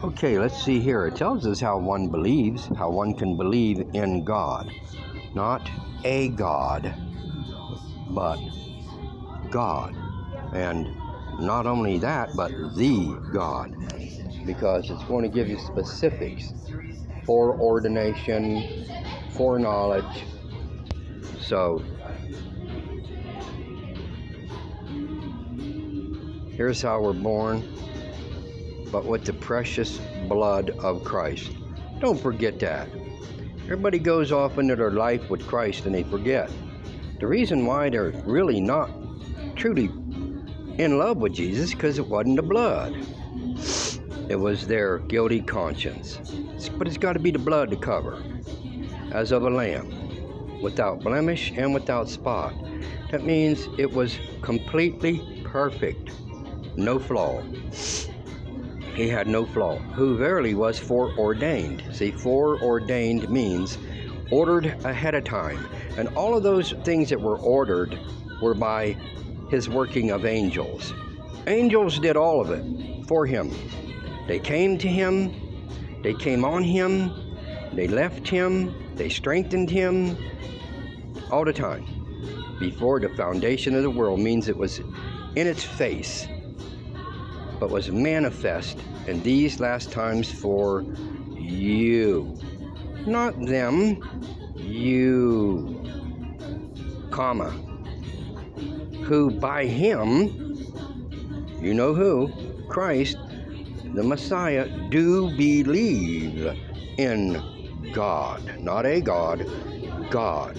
Okay, let's see here. It tells us how one believes, how one can believe in God. Not a God, but God. And not only that, but the God. Because it's going to give you specifics: foreordination, foreknowledge. So, here's how we're born, but with the precious blood of Christ. Don't forget that. Everybody goes off into their life with Christ and they forget. The reason why they're really not truly in love with Jesus because it wasn't the blood. It was their guilty conscience. But it's got to be the blood to cover, as of a lamb, without blemish and without spot. That means it was completely perfect, no flaw. He had no flaw, who verily was foreordained. See, foreordained means ordered ahead of time. And all of those things that were ordered were by his working of angels. Angels did all of it for him. They came to him, they came on him, they left him, they strengthened him, all the time. Before the foundation of the world means it was in its face, but was manifest in these last times for you. Not them, you, comma, who by him, you know who, Christ, the Messiah, do believe in God. Not a God, God.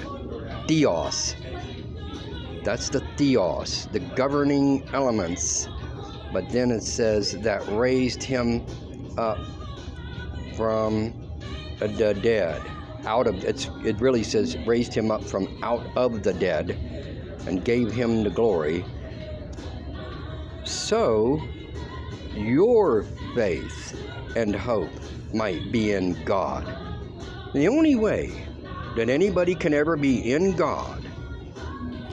Theos. That's the theos, the governing elements. But then it says that raised him up from the dead. It really says raised him up from out of the dead and gave him the glory. So your faith and hope might be in God. The only way that anybody can ever be in God,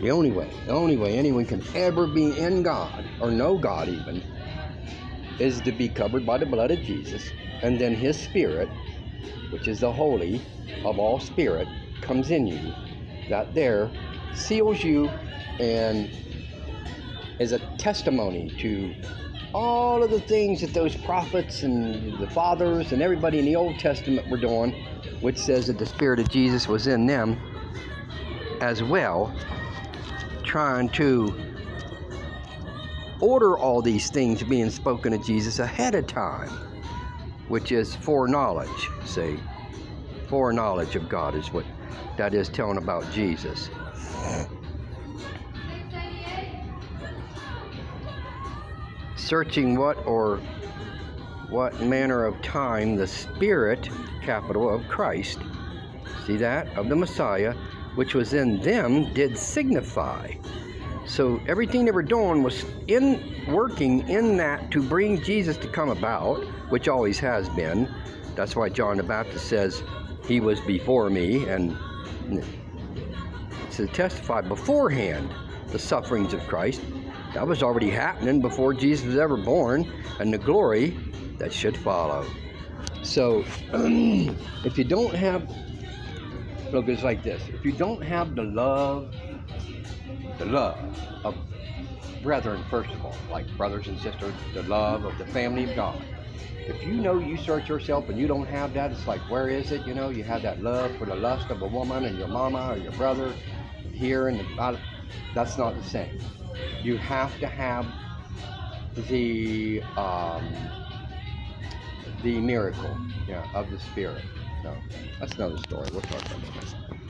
the only way anyone can ever be in God, or know God even, is to be covered by the blood of Jesus, and then his Spirit, which is the holy of all spirit, comes in you. That there seals you and is a testimony to all of the things that those prophets and the fathers and everybody in the Old Testament were doing, which says that the Spirit of Jesus was in them as well, trying to order all these things being spoken to Jesus ahead of time, which is foreknowledge. See, foreknowledge of God is what that is telling about Jesus. Searching what manner of time the Spirit, capital, of Christ, see that, of the Messiah, which was in them, did signify. So everything they were doing was working in that to bring Jesus to come about, which always has been. That's why John the Baptist says he was before me, and to testify beforehand the sufferings of Christ. That was already happening before Jesus was ever born, and the glory that should follow. So if you don't have, look, it's like this. If you don't have the love of brethren, first of all, like brothers and sisters, the love of the family of God. If you know you search yourself and you don't have that, it's like, where is it? You know, you have that love for the lust of a woman and your mama or your brother here and that's not the same. You have to have the miracle, of the Spirit. No, that's another story. We'll talk about that.